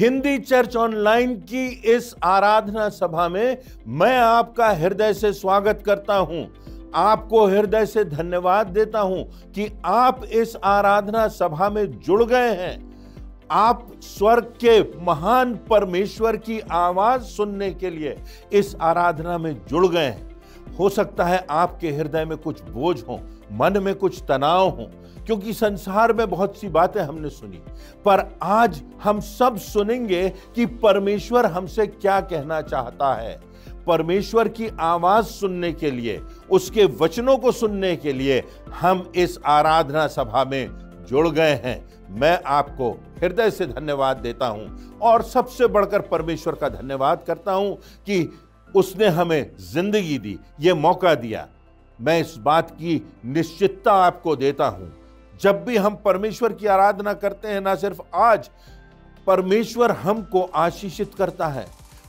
Hindi church online की इस आराधना सभा में मैं आपका हृदय से स्वागत करता हूं। आपको हृदय से धन्यवाद देता हूं कि आप इस आराधना सभा में जुड़ गए हैं। आप स्वर्ग के महान परमेश्वर की आवाज सुनने के लिए इस आराधना में जुड़ गए हैं। हो सकता है आपके हृदय में कुछ बोझ हो, मन में कुछ तनाव हो, क्योंकि संसार में बहुत सी बातें हमने सुनी, पर आज हम सब सुनेंगे कि परमेश्वर हमसे क्या कहना चाहता है। परमेश्वर की आवाज सुनने के लिए, उसके वचनों को सुनने के लिए हम इस आराधना सभा में जुड़ गए हैं। मैं आपको हृदय से धन्यवाद देता हूं और सबसे बढ़कर परमेश्वर का धन्यवाद करता हूं कि उसने हमें जिंदगी दी, ये मौका दिया। मैं इस बात की निश्चितता आपको देता हूं, जब भी हम परमेश्वर की आराधना करते हैं, ना सिर्फ आज, परमेश्वर हमको आशीषित करता है,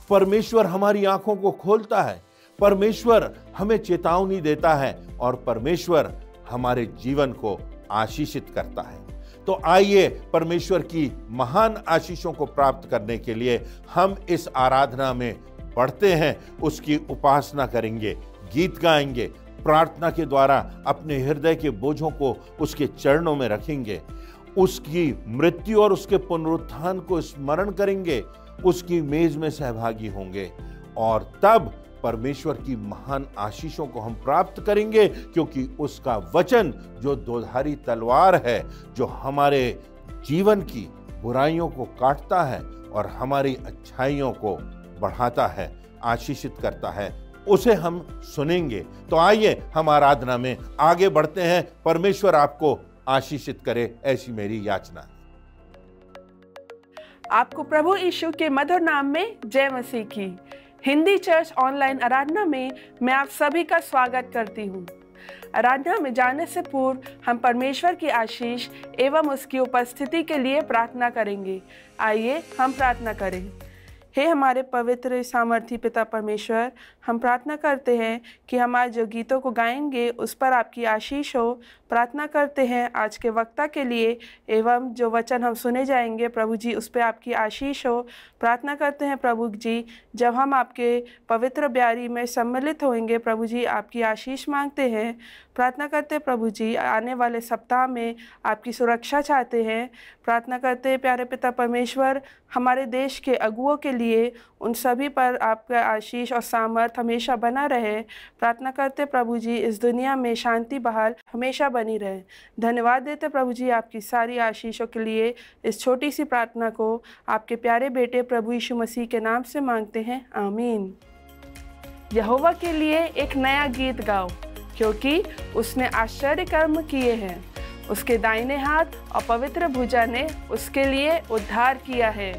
परमेश्वर हमारी आंखों को खोलता है, परमेश्वर हमें चेतावनी देता है और परमेश्वर हमारे जीवन को आशीषित करता है। तो आइए परमेश्वर की महान आशीषों को प्राप्त करने के लिए हम इस आराधना में बढ़ते हैं, उसकी उपासना करेंगे, गीत गाएंगे, प्रार्थना के द्वारा अपने हृदय के बोझों को उसके चरणों में रखेंगे, उसकी मृत्यु और उसके पुनरुत्थान को स्मरण करेंगे, उसकी मेज में सहभागी होंगे और तब परमेश्वर की महान आशीषों को हम प्राप्त करेंगे, क्योंकि उसका वचन जो दोधारी तलवार है, जो हमारे जीवन की बुराइयों को काटता है और हमारी अच्छाइयों को बढ़ाता है, आशीषित करता है, उसे हम सुनेंगे। तो आइए हम आराधना में आगे बढ़ते हैं। परमेश्वर आपको आशीषित करे, ऐसी मेरी याचना है। आपको प्रभु यीशु के मधुर नाम में जय मसीह की। हिंदी चर्च ऑनलाइन आराधना में मैं आप सभी का स्वागत करती हूँ। आराधना में जाने से पूर्व हम परमेश्वर की आशीष एवं उसकी उपस्थिति के लिए प्रार्थना करेंगे। आइए हम प्रार्थना करें। हे हमारे पवित्र सामर्थी पिता परमेश्वर, हम प्रार्थना करते हैं कि हम आज जो गीतों को गाएंगे उस पर आपकी आशीष हो। प्रार्थना करते हैं आज के वक्ता के लिए एवं जो वचन हम सुने जाएंगे प्रभु जी, उस पर आपकी आशीष हो। प्रार्थना करते हैं प्रभु जी, जब हम आपके पवित्र ब्यारी में सम्मिलित होंगे प्रभु जी, आपकी आशीष मांगते हैं। प्रार्थना करते हैं प्रभु जी, आने वाले सप्ताह में आपकी सुरक्षा चाहते हैं। प्रार्थना करते हैं प्यारे पिता परमेश्वर, हमारे देश के अगुओं के लिए, उन सभी पर आपका आशीष और सामर्थ हमेशा बना रहे। प्रार्थना करते प्रभु जी, इस दुनिया में शांति बहाल हमेशा बनी रहे। धन्यवाद देते प्रभु जी आपकी सारी आशीषों के लिए। इस छोटी सी प्रार्थना को आपके प्यारे बेटे प्रभु यीशु मसीह के नाम से मांगते हैं, आमीन। यहोवा के लिए एक नया गीत गाओ, क्योंकि उसने आश्चर्य कर्म किए हैं। उसके दाहिने हाथ और पवित्र भुजा ने उसके लिए उद्धार किया है।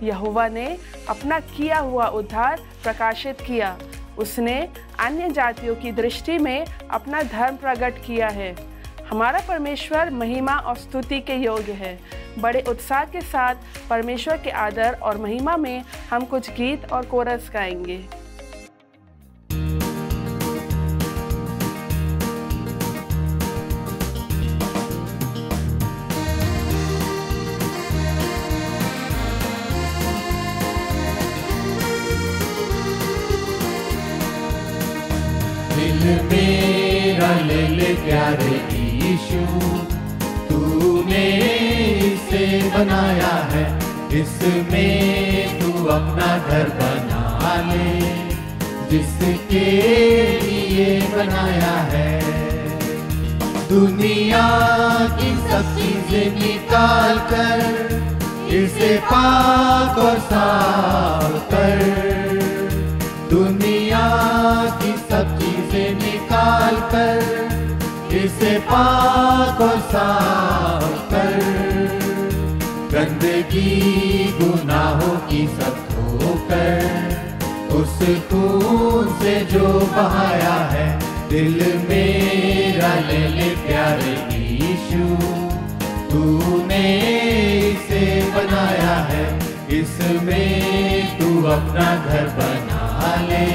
यहोवा ने अपना किया हुआ उद्धार प्रकाशित किया। उसने अन्य जातियों की दृष्टि में अपना धर्म प्रकट किया है। हमारा परमेश्वर महिमा और स्तुति के योग्य है। बड़े उत्साह के साथ परमेश्वर के आदर और महिमा में हम कुछ गीत और कोरस गाएंगे। मेरा ले ले प्यारे यीशु, तूने इसे बनाया है, इसमें तू अपना घर बना ले, जिसके लिए बनाया है। दुनिया की सब चीजें निकाल कर इसे पाक और साफ कर, दुनिया की सब चीजें निकाल कर इसे पाक और साफ कर, गंदगी गुनाहों की सब धोकर उस खून से जो बहाया है, दिल मेरा ले ले प्यारे यीशु, तूने इसे बनाया है, इसमें तू अपना घर बना ले,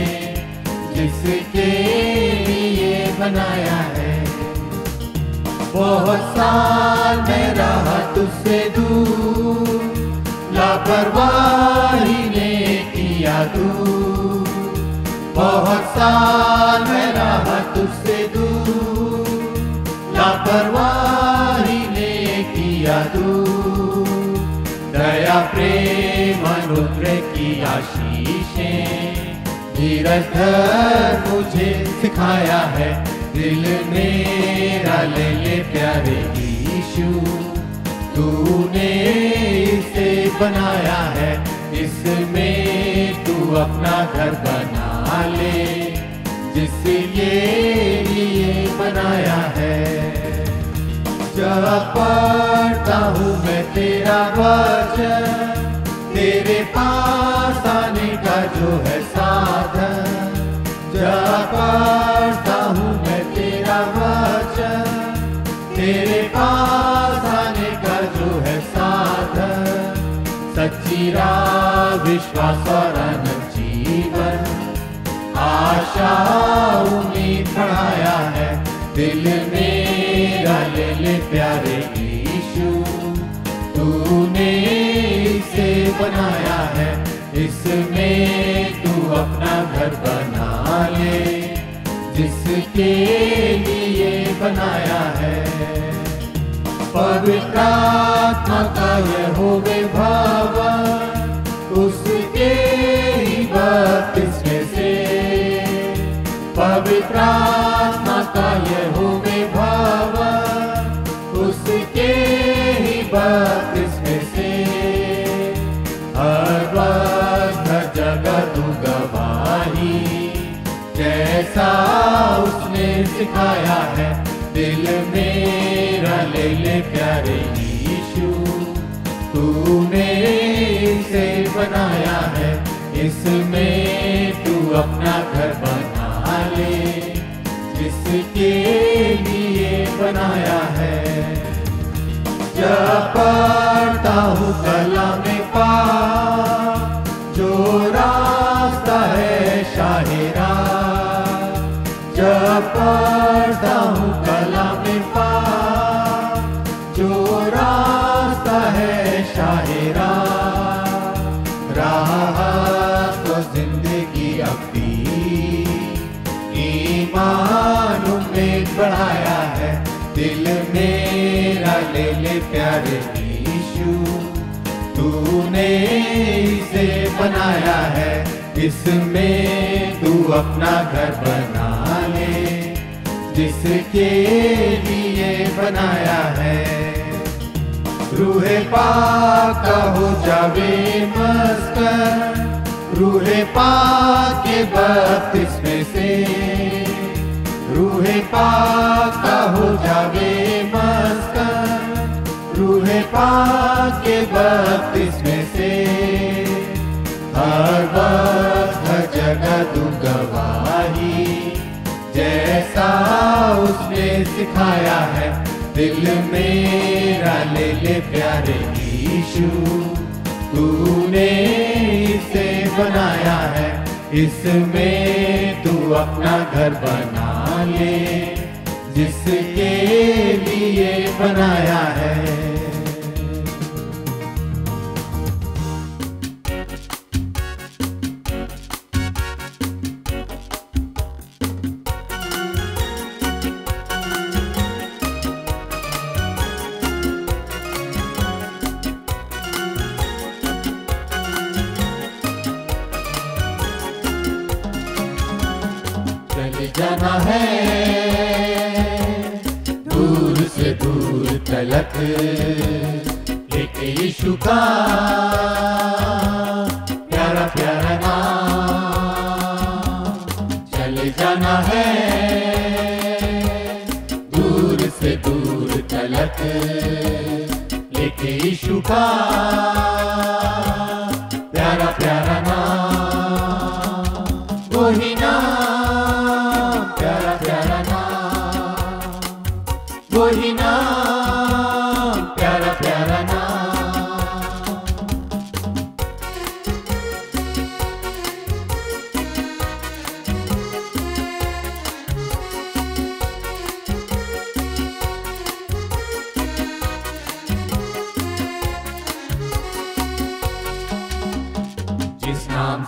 जिसके लिए बनाया है। बहुत साल मैं रहा तुझसे दूर, लापरवाही ने किया दूर, बहुत साल मैं रहा तुझसे दूर, लापरवाही ने किया दूर। दया प्रेम अनुग्रह की आशीषें धीरज धर मुझे सिखाया है। दिल मेरा ले ले प्यारे यीशु, तूने इसे बनाया है, इसमें तू अपना घर बना ले, जिसके लिए बनाया है। जब पढ़ता हूँ मैं तेरा वचन, तेरे पास आने का जो है साधन, जब पढ़ता हूँ मैं तेरा वचन, तेरे पास आने का जो है साधन, सच्ची राह विश्वास और अनंत जीवन, आशा उम्मीद बढ़ाया है। दिल मेरा ले ले प्यारे यीशु, तूने इसे बनाया है, इसमें तू अपना घर बना ले, जिसके लिए बनाया है। पवित्र आत्मा का यहोवे भवन, उसके ही बपतिस्मे से, पवित्र आत्मा का यहोवे भवन, उसके ही बपतिस्मे से, हर वक्त हर जगह तू गवाही, जैसा उसने सिखाया है। दिल मेरा ले ले प्यारे यीशु, तूने इसे बनाया है, इसमें तू अपना घर बना ले, जिसके लिए बनाया है। जब पढ़ता हूँ कलाम पाक, जो रास्ता है शाहिरा, जब पढ़ता हूँ कलाम पाक, जो रास्ता है शाहिरा, राह तो जिंदगी अपनी ईमान उम्मीद बढ़ाया है। दिल मेरा ले ले प्यारे यीशु, तूने इसे बनाया है, इसमें तू अपना घर बना ले, जिसके लिए बनाया है। रूहे पाक का हो जावे मस्कन, रूहे पाक के बपतिस्मे से, रूहे पाक का हो जावे मस्कन, रूहे पाक के बपतिस्मे से, हर वक्त हर जगह तू गवाही, जैसा उसने सिखाया है। दिल मेरा ले ले प्यारे यीशु, तूने इसे बनाया है, इसमें तू अपना घर बना ले, जिसके लिए बनाया है। जाना है दूर से दूर तलक, एक यीशु का प्यारा प्यारा नाम। चले जाना है दूर से दूर तलक, एक यीशु का प्यारा प्यारा नाम। वही नाम प्यारा प्यारा नाम, वही नाम प्यारा प्यारा नाम।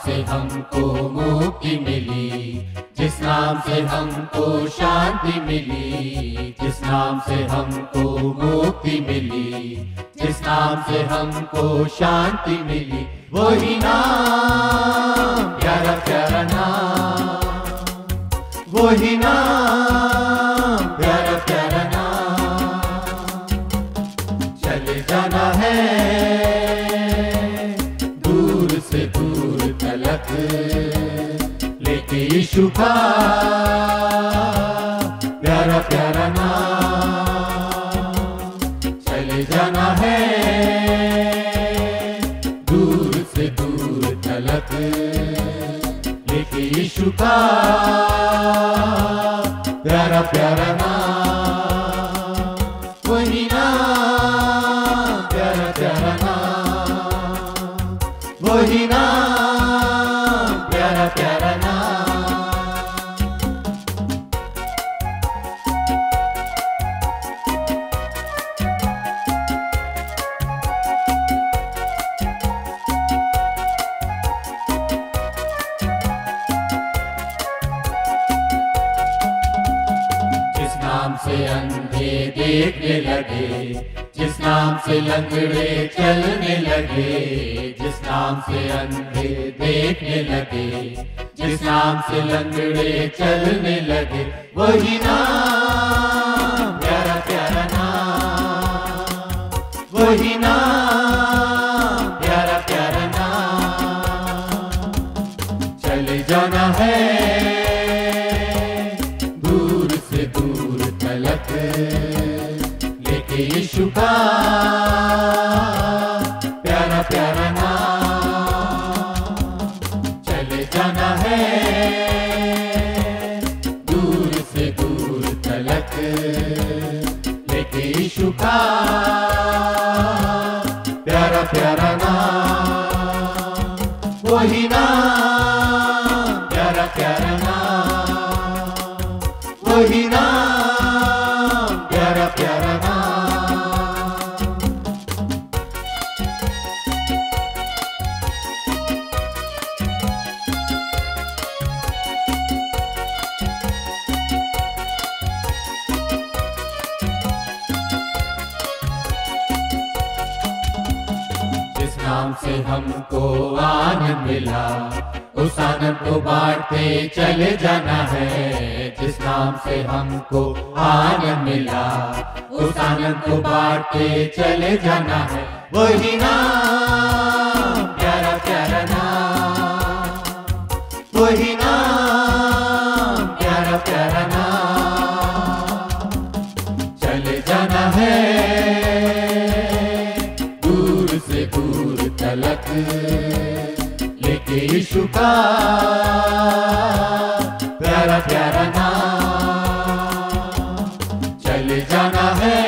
से हमको मुक्ति मिली, जिस नाम से हमको शांति मिली, जिस नाम से हमको मुक्ति मिली, जिस नाम से हमको शांति मिली, वही नाम, प्यारा प्यारा नाम, वही नाम, प्यारा प्यारा नाम। चले जाना है दूर से दूर तलक, लेके यीशु का प्यारा प्यारा नाम। चले जाना है दूर से दूर तलक, लेके यीशु का प्यारा प्यारा नाम, वही नाम, प्यारा प्यारा नाम, वही नाम, प्यारा प्यारा नाम। जिस नाम से अंधे देखने लगे, जिस नाम से लंगड़े चलने लगे, जिस नाम से अंधे देखने लगे, जिस नाम से लंगड़े चलने लगे, वही नाम, प्यारा प्यारा नाम, वही नाम, प्यारा प्यारा नाम। चले जाना है दूर से दूर तलक, लेके यीशु का प्यारा प्यारा नाम। चले जाना है दूर से दूर तलक, लेके यीशु का प्यारा प्यारा नाम, वही नाम, प्यारा प्यारा नाम, वही नाम, प्यारा प्यारा नाम। जिस नाम से हमको आनंद मिला, उस आनंद को बांटते चले जाना है। जिस नाम से हमको आनंद मिला, उस आनंद को बांटते चले जाना है, वही नाम, प्यारा प्यारा नाम, वही नाम, प्यारा प्यारा नाम। चले जाना है दूर से दूर तलक, लेके यीशु का प्यारा प्यारा नाम। चले जाना है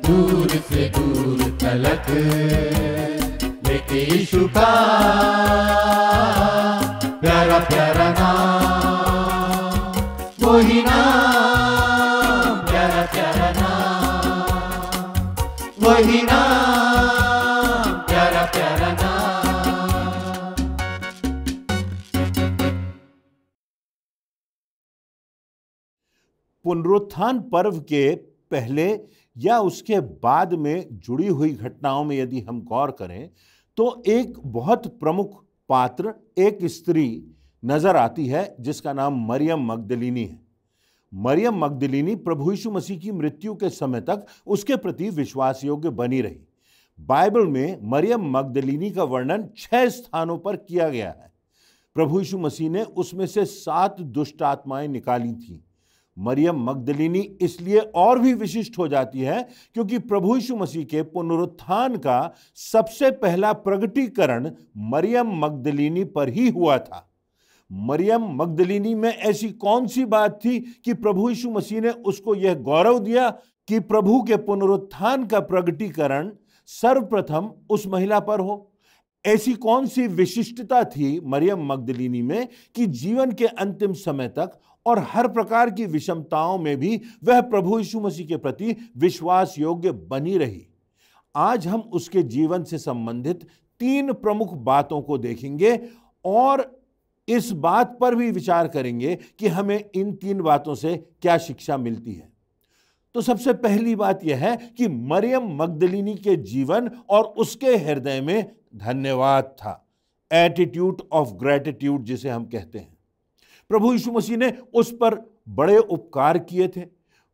दूर से दूर तलक, लेके यीशु का प्यारा प्यारा नाम, वही नाम, प्यारा प्यारा नाम, वही नाम, प्यारा प्यारा नाम। पुनरुत्थान पर्व के पहले या उसके बाद में जुड़ी हुई घटनाओं में यदि हम गौर करें तो एक बहुत प्रमुख पात्र, एक स्त्री नजर आती है जिसका नाम मरियम मगदलीनी है। मरियम मगदलीनी प्रभु यीशु मसीह की मृत्यु के समय तक उसके प्रति विश्वास योग्य बनी रही। बाइबल में मरियम मगदलीनी का वर्णन 6 स्थानों पर किया गया है। प्रभु यीशु मसीह ने उसमें से 7 दुष्ट आत्माएं निकाली थीं। मरियम मगदलीनी इसलिए और भी विशिष्ट हो जाती है क्योंकि प्रभु यीशु मसीह के पुनरुत्थान का सबसे पहला प्रगटीकरण मरियम मगदलीनी पर ही हुआ था। मरियम मगदलीनी में ऐसी कौन सी बात थी कि प्रभु यीशु मसीह ने उसको यह गौरव दिया कि प्रभु के पुनरुत्थान का प्रगटीकरण सर्वप्रथम उस महिला पर हो? ऐसी कौन सी विशिष्टता थी मरियम मगदलीनी में कि जीवन के अंतिम समय तक और हर प्रकार की विषमताओं में भी वह प्रभु यीशु मसीह के प्रति विश्वास योग्य बनी रही? आज हम उसके जीवन से संबंधित 3 प्रमुख बातों को देखेंगे और इस बात पर भी विचार करेंगे कि हमें इन 3 बातों से क्या शिक्षा मिलती है। तो सबसे पहली बात यह है कि मरियम मगदलिनी के जीवन और उसके हृदय में धन्यवाद था, एटीट्यूड ऑफ ग्रेटिट्यूड जिसे हम कहते हैं। प्रभु यीशु मसीह ने उस पर बड़े उपकार किए थे।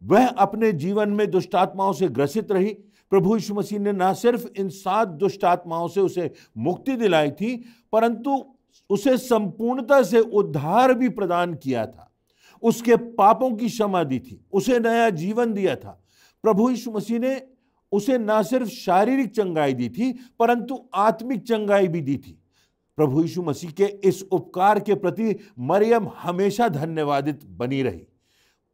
वह अपने जीवन में दुष्टात्माओं से ग्रसित रही। प्रभु यीशु मसीह ने न सिर्फ इन 7 दुष्टात्माओं से उसे मुक्ति दिलाई थी, परंतु उसे संपूर्णता से उद्धार भी प्रदान किया था। उसके पापों की क्षमा दी थी, उसे नया जीवन दिया था। प्रभु यीशु मसीह ने उसे न सिर्फ शारीरिक चंगाई दी थी, परंतु आत्मिक चंगाई भी दी थी। प्रभु यीशु मसीह के इस उपकार के प्रति मरियम हमेशा धन्यवादित बनी रही।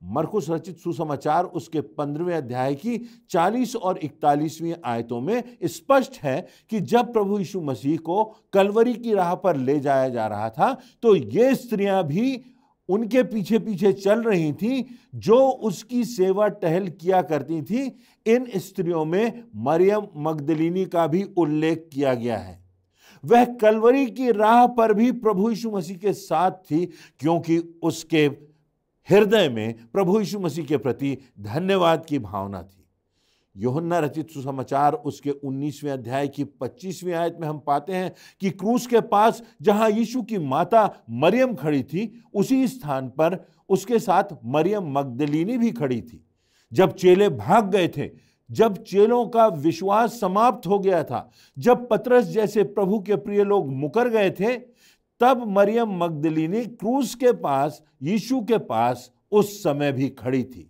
मरकुस रचित सुसमाचार उसके 15वें अध्याय की 40 और 41वीं आयतों में स्पष्ट है कि जब प्रभु यीशु मसीह को कलवरी की राह पर ले जाया जा रहा था, तो ये स्त्रियां भी उनके पीछे पीछे चल रही थीं, जो उसकी सेवा टहल किया करती थी। इन स्त्रियों में मरियम मगदलिनी का भी उल्लेख किया गया है। वह कलवरी की राह पर भी प्रभु यीशु मसीह के साथ थी, क्योंकि उसके हृदय में प्रभु यीशु मसीह के प्रति धन्यवाद की भावना थी। यूहन्ना रचित सुसमाचार उसके 19वें अध्याय की 25वीं आयत में हम पाते हैं कि क्रूस के पास जहां यीशु की माता मरियम खड़ी थी, उसी स्थान पर उसके साथ मरियम मगदलिनी भी खड़ी थी। जब चेले भाग गए थे, जब चेलों का विश्वास समाप्त हो गया था, जब पतरस जैसे प्रभु के प्रिय लोग मुकर गए थे, तब मरियम मगदलिनी क्रूस के पास, यीशु के पास उस समय भी खड़ी थी।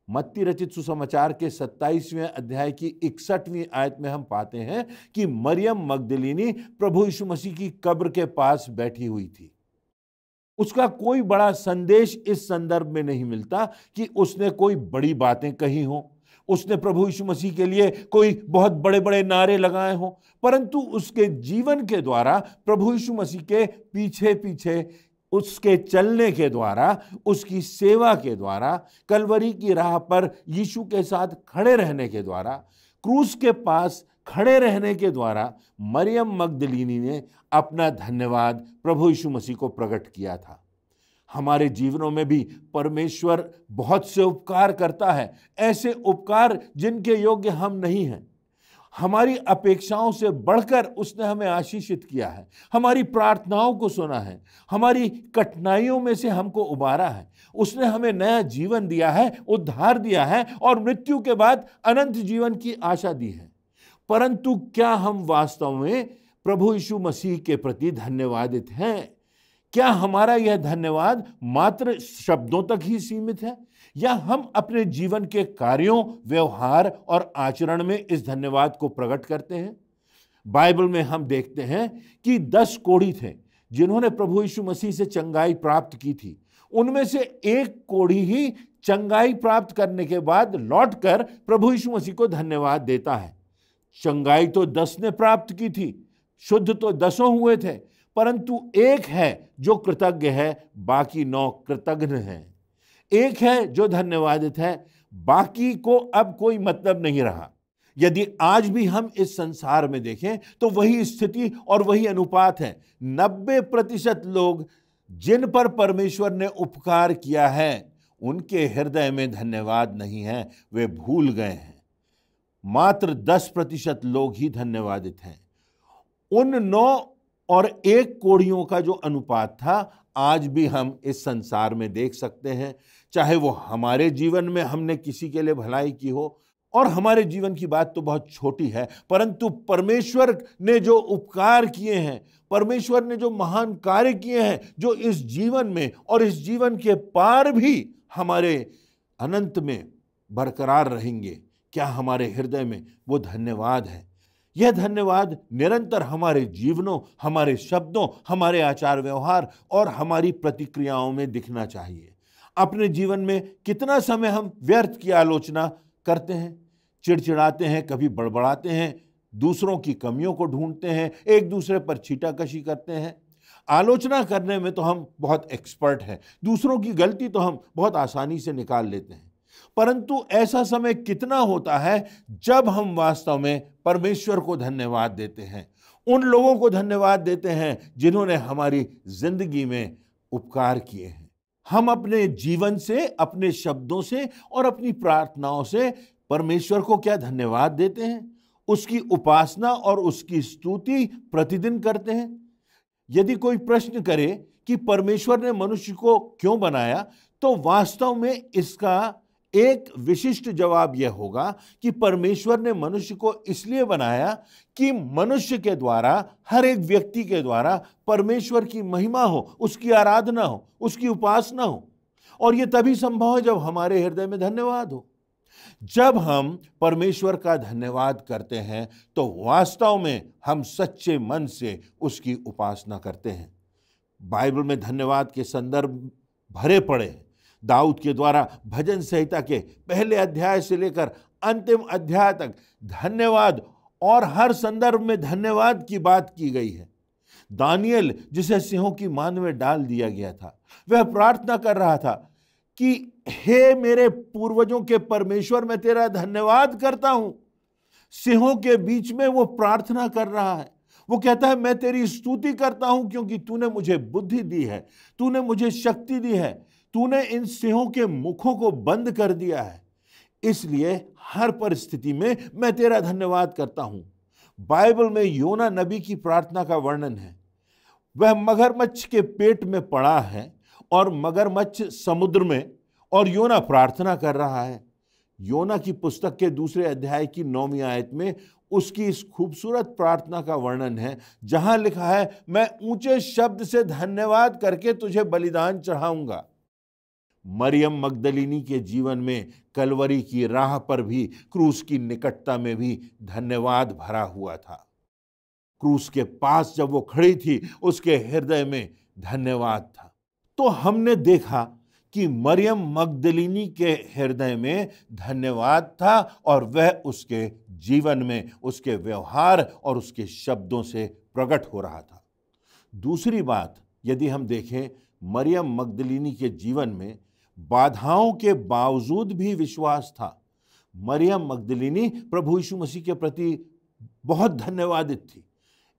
मत्ती रचित सुसमाचार के 27वें अध्याय की 61वीं आयत में हम पाते हैं कि मरियम मगदलिनी प्रभु यीशु मसीह की कब्र के पास बैठी हुई थी। उसका कोई बड़ा संदेश इस संदर्भ में नहीं मिलता कि उसने कोई बड़ी बातें कही हों, उसने प्रभु यीशु मसीह के लिए कोई बहुत बड़े बड़े नारे लगाए हों, परंतु उसके जीवन के द्वारा, प्रभु यीशु मसीह के पीछे पीछे उसके चलने के द्वारा, उसकी सेवा के द्वारा, कलवरी की राह पर यीशु के साथ खड़े रहने के द्वारा, क्रूस के पास खड़े रहने के द्वारा मरियम मगदलिनी ने अपना धन्यवाद प्रभु यीशु मसीह को प्रकट किया था। हमारे जीवनों में भी परमेश्वर बहुत से उपकार करता है, ऐसे उपकार जिनके योग्य हम नहीं हैं। हमारी अपेक्षाओं से बढ़कर उसने हमें आशीषित किया है, हमारी प्रार्थनाओं को सुना है, हमारी कठिनाइयों में से हमको उबारा है। उसने हमें नया जीवन दिया है, उद्धार दिया है और मृत्यु के बाद अनंत जीवन की आशा दी है। परंतु क्या हम वास्तव में प्रभु यीशु मसीह के प्रति धन्यवादित हैं? क्या हमारा यह धन्यवाद मात्र शब्दों तक ही सीमित है, या हम अपने जीवन के कार्यों, व्यवहार और आचरण में इस धन्यवाद को प्रकट करते हैं? बाइबल में हम देखते हैं कि 10 कोढ़ी थे जिन्होंने प्रभु यीशु मसीह से चंगाई प्राप्त की थी। उनमें से एक कोढ़ी ही चंगाई प्राप्त करने के बाद लौटकर प्रभु यीशु मसीह को धन्यवाद देता है। चंगाई तो 10 ने प्राप्त की थी, शुद्ध तो 10 हुए थे, परंतु एक है जो कृतज्ञ है, बाकी 9 कृतघ्न हैं। एक है जो धन्यवादित है, बाकी को अब कोई मतलब नहीं रहा। यदि आज भी हम इस संसार में देखें तो वही स्थिति और वही अनुपात है। 90% लोग जिन पर परमेश्वर ने उपकार किया है, उनके हृदय में धन्यवाद नहीं है, वे भूल गए हैं। मात्र 10% लोग ही धन्यवादित हैं। उन 9 और 1 कोढ़ियों का जो अनुपात था, आज भी हम इस संसार में देख सकते हैं। चाहे वो हमारे जीवन में हमने किसी के लिए भलाई की हो, और हमारे जीवन की बात तो बहुत छोटी है, परंतु परमेश्वर ने जो उपकार किए हैं, परमेश्वर ने जो महान कार्य किए हैं, जो इस जीवन में और इस जीवन के पार भी हमारे अनंत में बरकरार रहेंगे, क्या हमारे हृदय में वो धन्यवाद है? यह धन्यवाद निरंतर हमारे जीवनों, हमारे शब्दों, हमारे आचार व्यवहार और हमारी प्रतिक्रियाओं में दिखना चाहिए। अपने जीवन में कितना समय हम व्यर्थ की आलोचना करते हैं, चिड़चिड़ाते हैं, कभी बड़बड़ाते हैं, दूसरों की कमियों को ढूंढते हैं, एक दूसरे पर छीटाकशी करते हैं। आलोचना करने में तो हम बहुत एक्सपर्ट हैं, दूसरों की गलती तो हम बहुत आसानी से निकाल लेते हैं, परंतु ऐसा समय कितना होता है जब हम वास्तव में परमेश्वर को धन्यवाद देते हैं, उन लोगों को धन्यवाद देते हैं जिन्होंने हमारी जिंदगी में उपकार किए हैं। हम अपने जीवन से, अपने शब्दों से और अपनी प्रार्थनाओं से परमेश्वर को क्या धन्यवाद देते हैं? उसकी उपासना और उसकी स्तुति प्रतिदिन करते हैं। यदि कोई प्रश्न करे कि परमेश्वर ने मनुष्य को क्यों बनाया, तो वास्तव में इसका एक विशिष्ट जवाब यह होगा कि परमेश्वर ने मनुष्य को इसलिए बनाया कि मनुष्य के द्वारा, हर एक व्यक्ति के द्वारा परमेश्वर की महिमा हो, उसकी आराधना हो, उसकी उपासना हो। और यह तभी संभव है जब हमारे हृदय में धन्यवाद हो। जब हम परमेश्वर का धन्यवाद करते हैं तो वास्तव में हम सच्चे मन से उसकी उपासना करते हैं। बाइबल में धन्यवाद के संदर्भ भरे पड़े हैं। दाऊद के द्वारा भजन संहिता के पहले अध्याय से लेकर अंतिम अध्याय तक धन्यवाद और हर संदर्भ में धन्यवाद की बात की गई है। दानियल, जिसे सिंहों की मान में डाल दिया गया था, वह प्रार्थना कर रहा था कि हे मेरे पूर्वजों के परमेश्वर, मैं तेरा धन्यवाद करता हूं। सिंहों के बीच में वो प्रार्थना कर रहा है। वो कहता है, मैं तेरी स्तुति करता हूं क्योंकि तूने मुझे बुद्धि दी है, तूने मुझे शक्ति दी है, तूने इन सिंहों के मुखों को बंद कर दिया है, इसलिए हर परिस्थिति में मैं तेरा धन्यवाद करता हूं। बाइबल में योना नबी की प्रार्थना का वर्णन है। वह मगरमच्छ के पेट में पड़ा है और मगरमच्छ समुद्र में, और योना प्रार्थना कर रहा है। योना की पुस्तक के 2 अध्याय की 9वीं आयत में उसकी इस खूबसूरत प्रार्थना का वर्णन है, जहां लिखा है, मैं ऊंचे शब्द से धन्यवाद करके तुझे बलिदान चढ़ाऊंगा। मरियम मगदलिनी के जीवन में कलवरी की राह पर भी, क्रूस की निकटता में भी धन्यवाद भरा हुआ था। क्रूस के पास जब वो खड़ी थी, उसके हृदय में धन्यवाद था। तो हमने देखा कि मरियम मगदलिनी के हृदय में धन्यवाद था और वह उसके जीवन में, उसके व्यवहार और उसके शब्दों से प्रकट हो रहा था। दूसरी बात, यदि हम देखें, मरियम मगदलिनी के जीवन में बाधाओं के बावजूद भी विश्वास था। मरियम मगदलिनी प्रभु यीशु मसीह के प्रति बहुत धन्यवादित थी।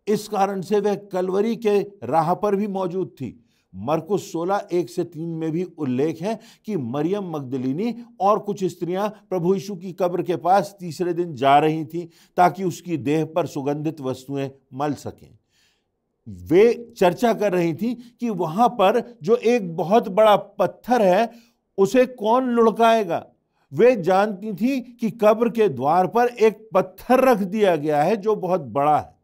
इस कारण से वह कलवरी के राह पर भी मौजूद थी। मरकुस 16:1-3 में भी उल्लेख है कि मरियम मगदलिनी और कुछ स्त्रियां प्रभु यीशु की कब्र के पास तीसरे दिन जा रही थीं ताकि उसकी देह पर सुगंधित वस्तुएं मल सकें। वे चर्चा कर रही थी कि वहां पर जो एक बहुत बड़ा पत्थर है, उसे कौन लुढ़काएगा। वे जानती थी कि कब्र के द्वार पर एक पत्थर रख दिया गया है जो बहुत बड़ा है।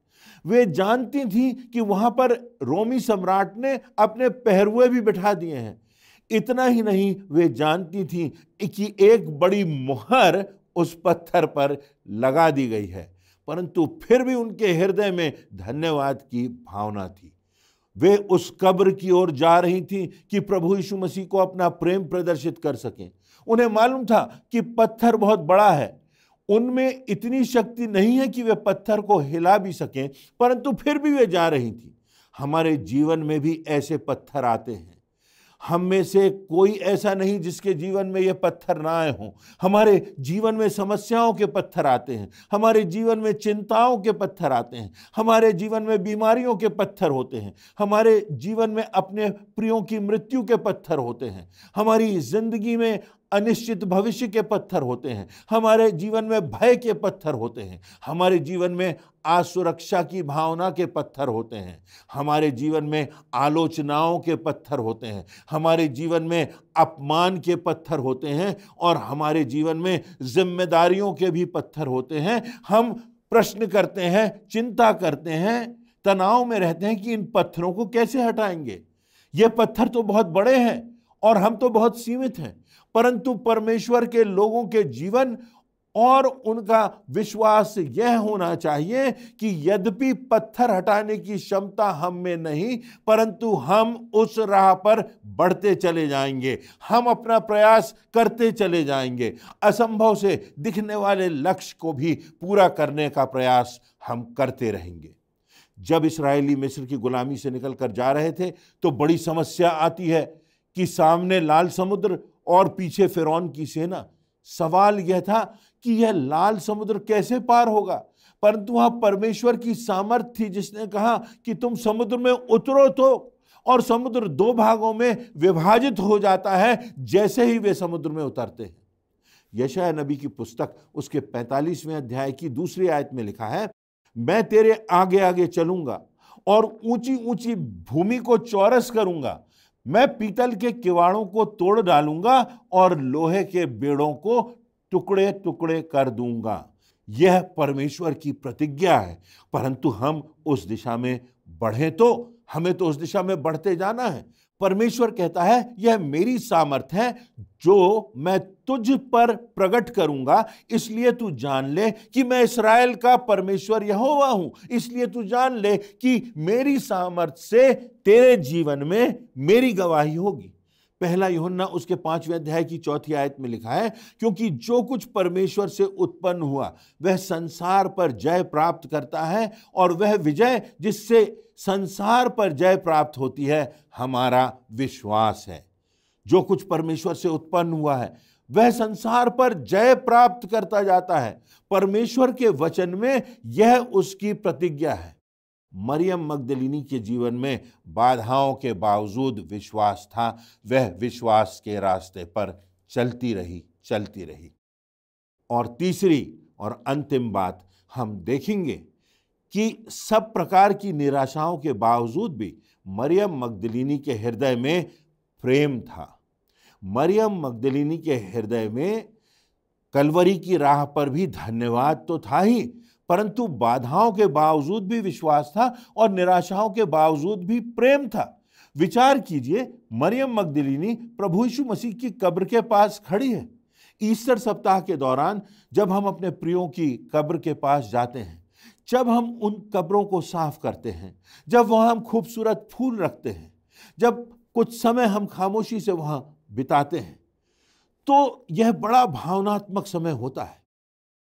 वे जानती थी कि वहां पर रोमी सम्राट ने अपने पहरुए भी बिठा दिए हैं। इतना ही नहीं, वे जानती थी कि एक बड़ी मुहर उस पत्थर पर लगा दी गई है, परंतु फिर भी उनके हृदय में धन्यवाद की भावना थी। वे उस कब्र की ओर जा रही थी कि प्रभु यीशु मसीह को अपना प्रेम प्रदर्शित कर सकें। उन्हें मालूम था कि पत्थर बहुत बड़ा है, उनमें इतनी शक्ति नहीं है कि वे पत्थर को हिला भी सकें, परंतु फिर भी वे जा रही थी। हमारे जीवन में भी ऐसे पत्थर आते हैं। हम में से कोई ऐसा नहीं जिसके जीवन में ये पत्थर ना आए हों। हमारे जीवन में समस्याओं के पत्थर आते हैं, हमारे जीवन में चिंताओं के पत्थर आते हैं, हमारे जीवन में बीमारियों के पत्थर होते हैं, हमारे जीवन में अपने प्रियों की मृत्यु के पत्थर होते हैं, हमारी जिंदगी में अनिश्चित भविष्य के पत्थर होते हैं, हमारे जीवन में भय के पत्थर होते हैं, हमारे जीवन में असुरक्षा की भावना के पत्थर होते हैं, हमारे जीवन में आलोचनाओं के पत्थर होते हैं, हमारे जीवन में अपमान के पत्थर होते हैं और हमारे जीवन में जिम्मेदारियों के भी पत्थर होते हैं। हम प्रश्न करते हैं, चिंता करते हैं, तनाव में रहते हैं कि इन पत्थरों को कैसे हटाएंगे। ये पत्थर तो बहुत बड़े हैं और हम तो बहुत सीमित हैं, परंतु परमेश्वर के लोगों के जीवन और उनका विश्वास यह होना चाहिए कि यद्यपि पत्थर हटाने की क्षमता हम में नहीं, परंतु हम उस राह पर बढ़ते चले जाएंगे, हम अपना प्रयास करते चले जाएंगे, असंभव से दिखने वाले लक्ष्य को भी पूरा करने का प्रयास हम करते रहेंगे। जब इस्राएली मिस्र की गुलामी से निकलकर जा रहे थे तो बड़ी समस्या आती है कि सामने लाल समुद्र और पीछे फिरौन की सेना। सवाल यह था कि यह लाल समुद्र कैसे पार होगा, परंतु वहां परमेश्वर की सामर्थ थी जिसने कहा कि तुम समुद्र में उतरो तो, और समुद्र दो भागों में विभाजित हो जाता है जैसे ही वे समुद्र में उतरते हैं। यशायाह नबी की पुस्तक उसके 45वें अध्याय की दूसरी आयत में लिखा है, मैं तेरे आगे आगे चलूंगा और ऊंची ऊंची भूमि को चौरस करूंगा, मैं पीतल के किवाड़ों को तोड़ डालूंगा और लोहे के बेड़ों को टुकड़े टुकड़े कर दूंगा। यह परमेश्वर की प्रतिज्ञा है, परंतु हम उस दिशा में बढ़े तो हमें तो उस दिशा में बढ़ते जाना है। परमेश्वर कहता है, यह मेरी सामर्थ है जो मैं तुझ पर प्रकट करूंगा, इसलिए तू जान ले कि मैं इस्राएल का परमेश्वर यहोवा हूं। इसलिए तू जान ले कि मेरी सामर्थ से तेरे जीवन में मेरी गवाही होगी। पहला यूहन्ना उसके 5वें अध्याय की 4थी आयत में लिखा है, क्योंकि जो कुछ परमेश्वर से उत्पन्न हुआ वह संसार पर जय प्राप्त करता है, और वह विजय जिससे संसार पर जय प्राप्त होती है हमारा विश्वास है। जो कुछ परमेश्वर से उत्पन्न हुआ है वह संसार पर जय प्राप्त करता जाता है। परमेश्वर के वचन में यह उसकी प्रतिज्ञा है। मरियम मगदलीनी के जीवन में बाधाओं के बावजूद विश्वास था। वह विश्वास के रास्ते पर चलती रही। और तीसरी और अंतिम बात हम देखेंगे कि सब प्रकार की निराशाओं के बावजूद भी मरियम मगदलीनी के हृदय में प्रेम था। मरियम मगदलीनी के हृदय में कलवरी की राह पर भी धन्यवाद तो था ही, परंतु बाधाओं के बावजूद भी विश्वास था और निराशाओं के बावजूद भी प्रेम था। विचार कीजिए, मरियम मगदलीनी प्रभु यीशु मसीह की कब्र के पास खड़ी है। ईस्टर सप्ताह के दौरान जब हम अपने प्रियों की कब्र के पास जाते हैं, जब हम उन कब्रों को साफ करते हैं, जब वहां हम खूबसूरत फूल रखते हैं, जब कुछ समय हम खामोशी से वहां बिताते हैं, तो यह बड़ा भावनात्मक समय होता है।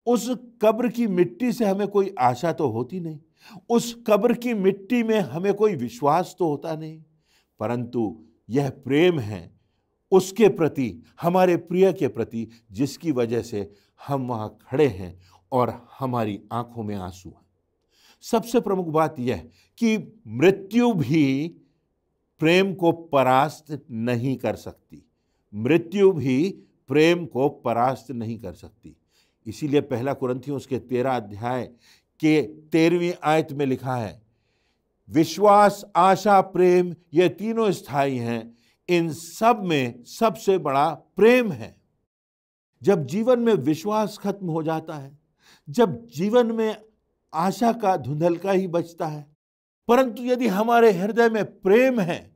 उस कब्र की मिट्टी से हमें कोई आशा तो होती नहीं, उस कब्र की मिट्टी में हमें कोई विश्वास तो होता नहीं, परंतु यह प्रेम है उसके प्रति, हमारे प्रिय के प्रति, जिसकी वजह से हम वहां खड़े हैं और हमारी आंखों में आंसू है। सबसे प्रमुख बात यह कि मृत्यु भी प्रेम को परास्त नहीं कर सकती। मृत्यु भी प्रेम को परास्त नहीं कर सकती। इसीलिए पहला कुरिन्थियों उसके 13 अध्याय के 13वीं आयत में लिखा है, विश्वास, आशा, प्रेम ये तीनों स्थायी हैं, इन सब में सबसे बड़ा प्रेम है। जब जीवन में विश्वास खत्म हो जाता है, जब जीवन में आशा का धुंधलका ही बचता है, परंतु यदि हमारे हृदय में प्रेम है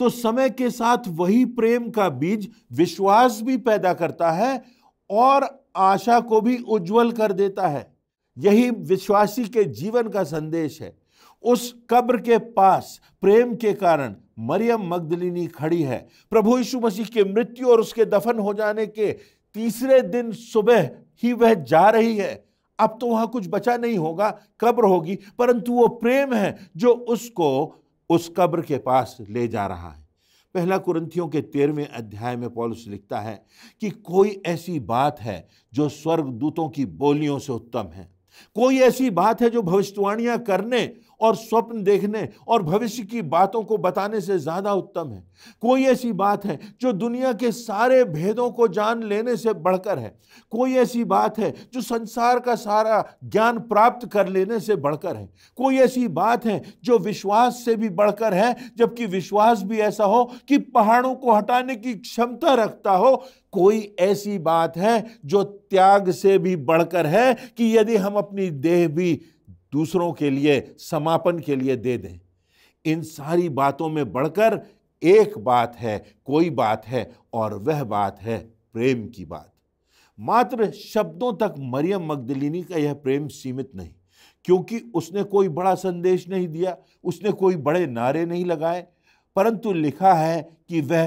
तो समय के साथ वही प्रेम का बीज विश्वास भी पैदा करता है और आशा को भी उज्जवल कर देता है। यही विश्वासी के जीवन का संदेश है। उस कब्र के पास प्रेम के कारण मरियम मगदलीनी खड़ी है। प्रभु यीशु मसीह की मृत्यु और उसके दफन हो जाने के तीसरे दिन सुबह ही वह जा रही है। अब तो वहां कुछ बचा नहीं होगा, कब्र होगी, परंतु वो प्रेम है जो उसको उस कब्र के पास ले जा रहा है। पहला कुरिन्थियों के 13वें अध्याय में पौलुस लिखता है कि कोई ऐसी बात है जो स्वर्गदूतों की बोलियों से उत्तम है, कोई ऐसी बात है जो भविष्यवाणियां करने और स्वप्न देखने और भविष्य की बातों को बताने से ज्यादा उत्तम है, कोई ऐसी बात है जो दुनिया के सारे भेदों को जान लेने से बढ़कर है, कोई ऐसी बात है जो संसार का सारा ज्ञान प्राप्त कर लेने से बढ़कर है, कोई ऐसी बात है जो विश्वास से भी बढ़कर है, जबकि विश्वास भी ऐसा हो कि पहाड़ों को हटाने की क्षमता रखता हो, कोई ऐसी बात है जो त्याग से भी बढ़कर है कि यदि हम अपनी देह भी दूसरों के लिए समापन के लिए दे दें। इन सारी बातों में बढ़कर एक बात है, कोई बात है, और वह बात है प्रेम की बात। मात्र शब्दों तक मरियम मगदलीनी का यह प्रेम सीमित नहीं, क्योंकि उसने कोई बड़ा संदेश नहीं दिया, उसने कोई बड़े नारे नहीं लगाए, परंतु लिखा है कि वह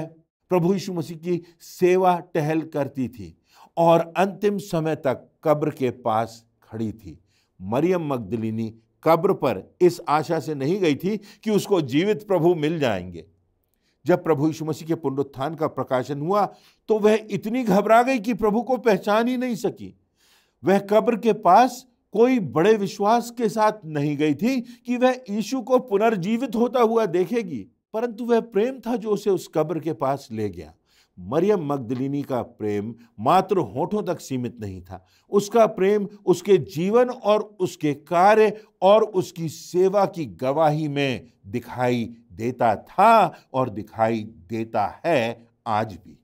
प्रभु यीशु मसीह की सेवा टहल करती थी और अंतिम समय तक कब्र के पास खड़ी थी। मरियम मगदलीनी कब्र पर इस आशा से नहीं गई थी कि उसको जीवित प्रभु मिल जाएंगे। जब प्रभु यीशु मसीह के पुनरुत्थान का प्रकाशन हुआ तो वह इतनी घबरा गई कि प्रभु को पहचान ही नहीं सकी। वह कब्र के पास कोई बड़े विश्वास के साथ नहीं गई थी कि वह यीशु को पुनर्जीवित होता हुआ देखेगी, परंतु वह प्रेम था जो उसे उस कब्र के पास ले गया। मरियम मगदलीनी का प्रेम मात्र होठों तक सीमित नहीं था। उसका प्रेम उसके जीवन और उसके कार्य और उसकी सेवा की गवाही में दिखाई देता था और दिखाई देता है आज भी।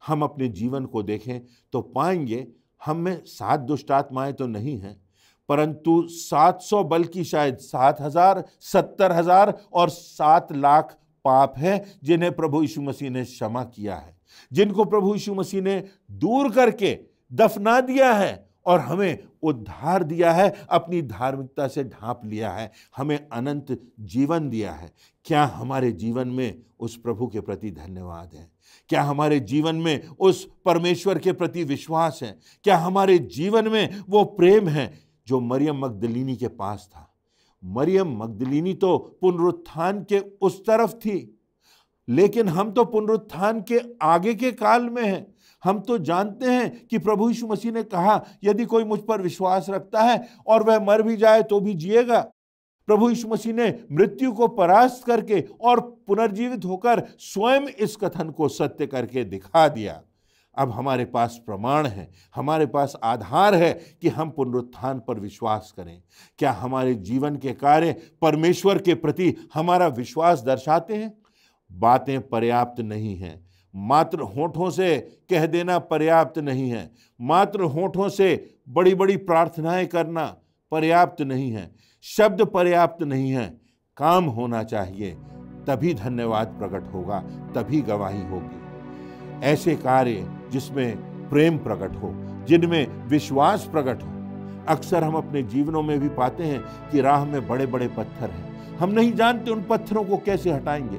हम अपने जीवन को देखें तो पाएंगे हम में 7 दुष्ट आत्माएं तो नहीं हैं, परंतु 700 बल्कि शायद 7,000, 70,000 और 7 लाख पाप हैं जिन्हें प्रभु यीशु मसीह ने क्षमा किया है, जिनको प्रभु यीशु मसीह ने दूर करके दफना दिया है और हमें उद्धार दिया है, अपनी धार्मिकता से ढांप लिया है, हमें अनंत जीवन दिया है। क्या हमारे जीवन में उस प्रभु के प्रति धन्यवाद है? क्या हमारे जीवन में उस परमेश्वर के प्रति विश्वास है? क्या हमारे जीवन में वो प्रेम है जो मरियम मगदलीनी के पास था? मरियम मगदलीनी तो पुनरुत्थान के उस तरफ थी, लेकिन हम तो पुनरुत्थान के आगे के काल में हैं। हम तो जानते हैं कि प्रभु यीशु मसीह ने कहा, यदि कोई मुझ पर विश्वास रखता है और वह मर भी जाए तो भी जिएगा। प्रभु यीशु मसीह ने मृत्यु को परास्त करके और पुनर्जीवित होकर स्वयं इस कथन को सत्य करके दिखा दिया। अब हमारे पास प्रमाण है, हमारे पास आधार है कि हम पुनरुत्थान पर विश्वास करें। क्या हमारे जीवन के कार्य परमेश्वर के प्रति हमारा विश्वास दर्शाते हैं? बातें पर्याप्त नहीं हैं, मात्र होठों से कह देना पर्याप्त नहीं है, मात्र होठों से बड़ी बड़ी प्रार्थनाएं करना पर्याप्त नहीं है, शब्द पर्याप्त नहीं है, काम होना चाहिए। तभी धन्यवाद प्रकट होगा, तभी गवाही होगी। ऐसे कार्य जिसमें प्रेम प्रकट हो, जिनमें विश्वास प्रकट हो। अक्सर हम अपने जीवनों में भी पाते हैं कि राह में बड़े बड़े पत्थर हैं, हम नहीं जानते उन पत्थरों को कैसे हटाएंगे,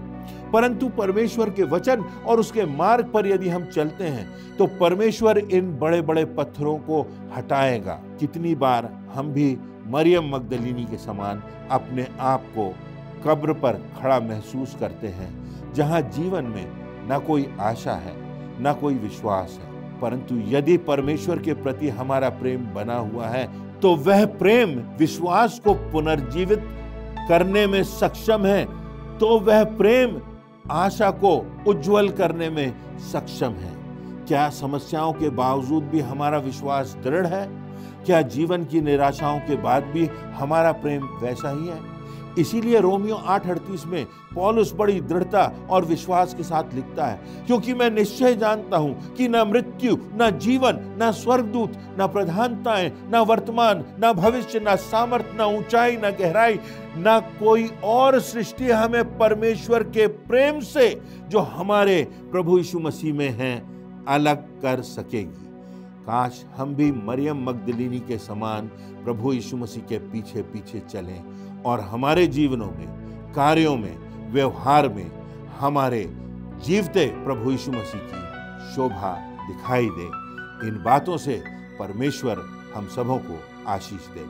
परंतु परमेश्वर के वचन और उसके मार्ग पर यदि हम चलते हैं तो परमेश्वर इन बड़े बड़े पत्थरों को हटाएगा। कितनी बार हम भी मरियम मगदलीनी के समान अपने आप को कब्र पर खड़ा महसूस करते हैं, जहां जीवन में ना कोई आशा है, ना कोई विश्वास है, परंतु यदि परमेश्वर के प्रति हमारा प्रेम बना हुआ है तो वह प्रेम विश्वास को पुनर्जीवित करने में सक्षम है, तो वह प्रेम आशा को उज्जवल करने में सक्षम है। क्या समस्याओं के बावजूद भी हमारा विश्वास दृढ़ है? क्या जीवन की निराशाओं के बाद भी हमारा प्रेम वैसा ही है? इसीलिए रोमियो 8:38 में पौलुस बड़ी दृढ़ता और विश्वास के साथ लिखता है, क्योंकि मैं निश्चय जानता हूं कि न मृत्यु, न जीवन, न स्वर्गदूत, न प्रधानताएं, न वर्तमान, न भविष्य, न सामर्थ, न ऊंचाई, न गहराई, न कोई और सृष्टि हमें परमेश्वर के प्रेम से जो हमारे प्रभु यीशु मसीह में है अलग कर सकेगी। काश हम भी मरियम मगदलीनी के समान प्रभु यीशु मसीह के पीछे पीछे चलें और हमारे जीवनों में, कार्यों में, व्यवहार में हमारे जीवते प्रभु यीशु मसीह की शोभा दिखाई दे। इन बातों से परमेश्वर हम सबों को आशीष दे।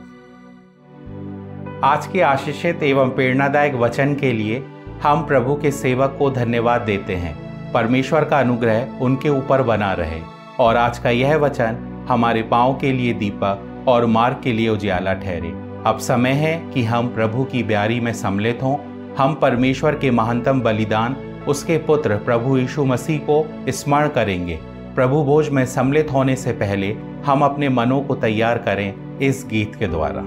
आज के आशीषित एवं प्रेरणादायक वचन के लिए हम प्रभु के सेवक को धन्यवाद देते हैं। परमेश्वर का अनुग्रह उनके ऊपर बना रहे और आज का यह वचन हमारे पांव के लिए दीपक और मार्ग के लिए उजियाला ठहरे। अब समय है कि हम प्रभु की ब्यारी में सम्मिलित हों। हम परमेश्वर के महानतम बलिदान, उसके पुत्र प्रभु यीशु मसीह को स्मरण करेंगे। प्रभु भोज में सम्मिलित होने से पहले हम अपने मनों को तैयार करें इस गीत के द्वारा।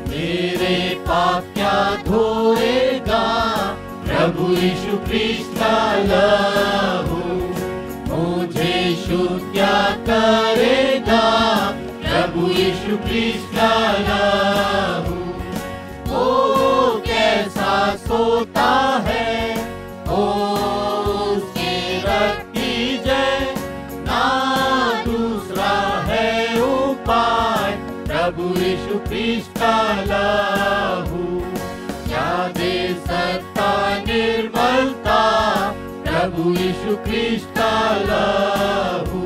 मेरे पाप क्या धोएगा प्रभु यीशु ख्रीस्त का लहू, मुझे शुद्ध क्या करेगा प्रभु यीशु ख्रीस्त का लहू। ओ कैसा सोता है, ओ उसके रक्त की जय, ना दूसरा है उपाय प्रभु यीशु ख्रीस्त का लहू। क्या दे सकता निर्मलता प्रभु यीशु ख्रीस्त का लहू।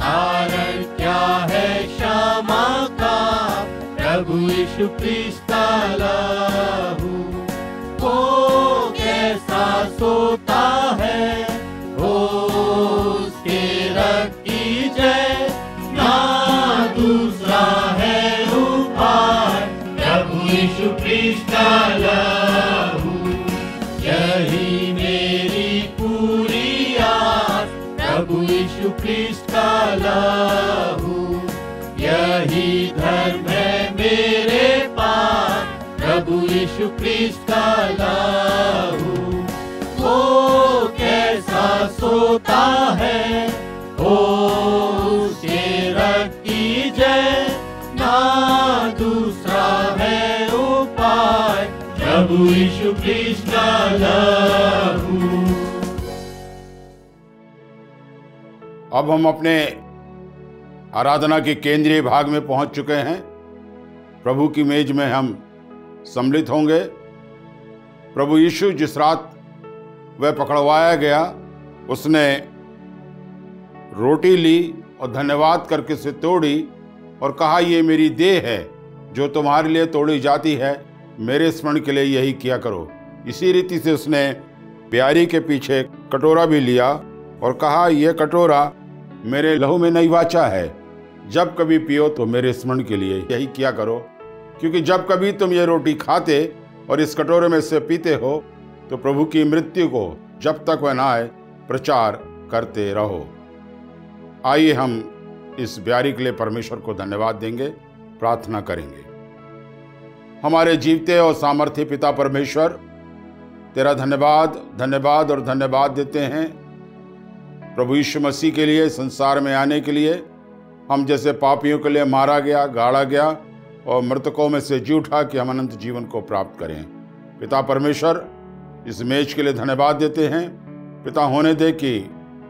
कारण क्या है क्षमा का प्रभु यीशु ख्रीस्त का लहू। ओ ख्रीष्ट का लहू, यही मेरी पूरी आस। प्रभु यीशु ख्रीष्ट का लहू, यही धर्म है मेरे पास। प्रभु यीशु ख्रीष्ट का लहू, ओ कैसा सोता है, ओ उसके रक्त की जय, ना दूसरा है उपाय। प्रभु यीशु ख्रीष्ट का लहू। अब हम अपने आराधना के केंद्रीय भाग में पहुंच चुके हैं। प्रभु की मेज में हम सम्मिलित होंगे। प्रभु यीशु जिस रात वह पकड़वाया गया, उसने रोटी ली और धन्यवाद करके उसे तोड़ी और कहा, ये मेरी देह है जो तुम्हारे लिए तोड़ी जाती है, मेरे स्मरण के लिए यही किया करो। इसी रीति से उसने प्यारी के पीछे कटोरा भी लिया और कहा, यह कटोरा मेरे लहू में नई वाचा है, जब कभी पियो तो मेरे स्मरण के लिए यही किया करो। क्योंकि जब कभी तुम ये रोटी खाते और इस कटोरे में से पीते हो, तो प्रभु की मृत्यु को जब तक वह न आए प्रचार करते रहो। आइए हम इस ब्यारी के लिए परमेश्वर को धन्यवाद देंगे, प्रार्थना करेंगे। हमारे जीवते और सामर्थ्य पिता परमेश्वर, तेरा धन्यवाद धन्यवाद और धन्यवाद देते हैं प्रभु यीशु मसीह के लिए संसार में आने के लिए। हम जैसे पापियों के लिए मारा गया, गाड़ा गया और मृतकों में से जी उठा कि हम अनंत जीवन को प्राप्त करें। पिता परमेश्वर, इस मेज के लिए धन्यवाद देते हैं। पिता, होने दे कि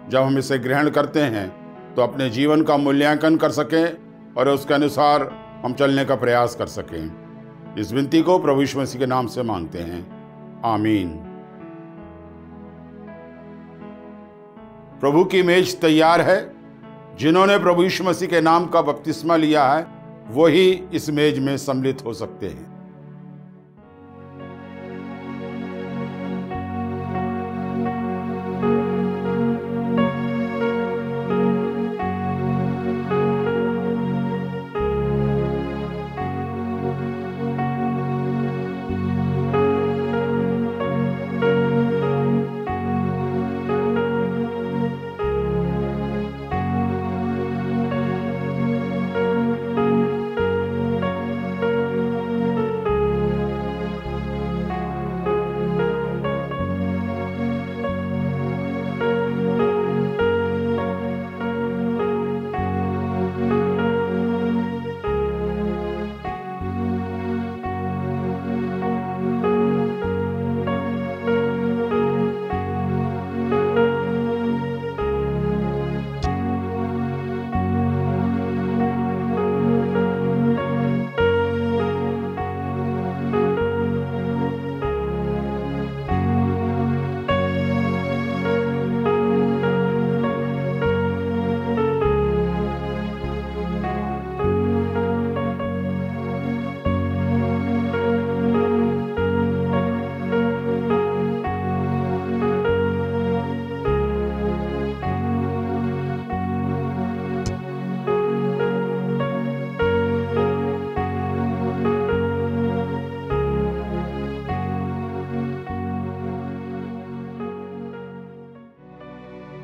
जब हम इसे ग्रहण करते हैं तो अपने जीवन का मूल्यांकन कर सकें और उसके अनुसार हम चलने का प्रयास कर सकें। इस विनती को प्रभु यीशु मसीह के नाम से मांगते हैं, आमीन। प्रभु की मेज तैयार है। जिन्होंने प्रभु यीशु मसीह के नाम का बपतिस्मा लिया है, वही इस मेज में सम्मिलित हो सकते हैं।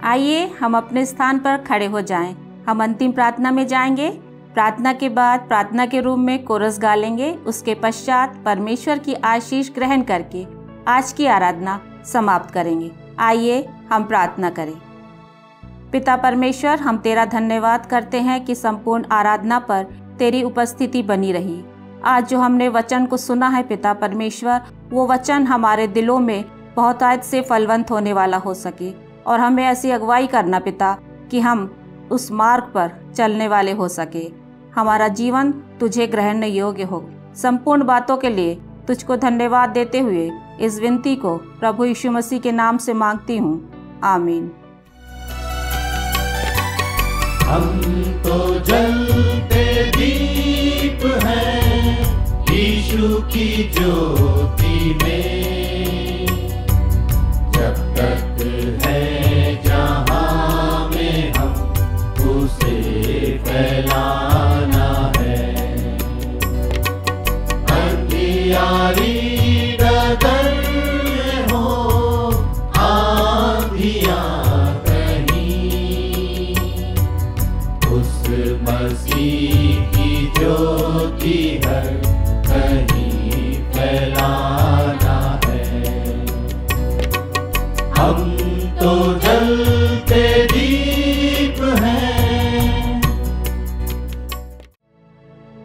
आइए हम अपने स्थान पर खड़े हो जाएं। हम अंतिम प्रार्थना में जाएंगे। प्रार्थना के बाद प्रार्थना के रूम में कोरस गा लेंगे। उसके पश्चात परमेश्वर की आशीष ग्रहण करके आज की आराधना समाप्त करेंगे। आइए हम प्रार्थना करें। पिता परमेश्वर, हम तेरा धन्यवाद करते हैं कि संपूर्ण आराधना पर तेरी उपस्थिति बनी रही। आज जो हमने वचन को सुना है पिता परमेश्वर, वो वचन हमारे दिलों में बहुतायत से फलवंत होने वाला हो सके और हमें ऐसी अगुवाई करना पिता कि हम उस मार्ग पर चलने वाले हो सके। हमारा जीवन तुझे ग्रहण योग्य हो। संपूर्ण बातों के लिए तुझको धन्यवाद देते हुए इस विनती को प्रभु यीशु मसीह के नाम से मांगती हूँ, आमीन। हम तो जलते दीप हैं यीशु की ज्योति में, जब तक है जहां में हम उसे फैलाना है। अंधियारे ज्योति हर कहीं फैलाना है। हम तो जलते दीप हैं।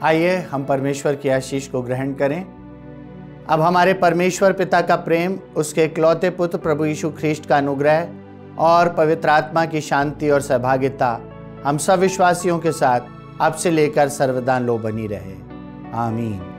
आइए हम परमेश्वर की आशीष को ग्रहण करें। अब हमारे परमेश्वर पिता का प्रेम, उसके इकलौते पुत्र प्रभु यीशु ख्रीष्ट का अनुग्रह और पवित्र आत्मा की शांति और सहभागिता हम सब विश्वासियों के साथ अब से लेकर सर्वदा लो बनी रहे। आमीन।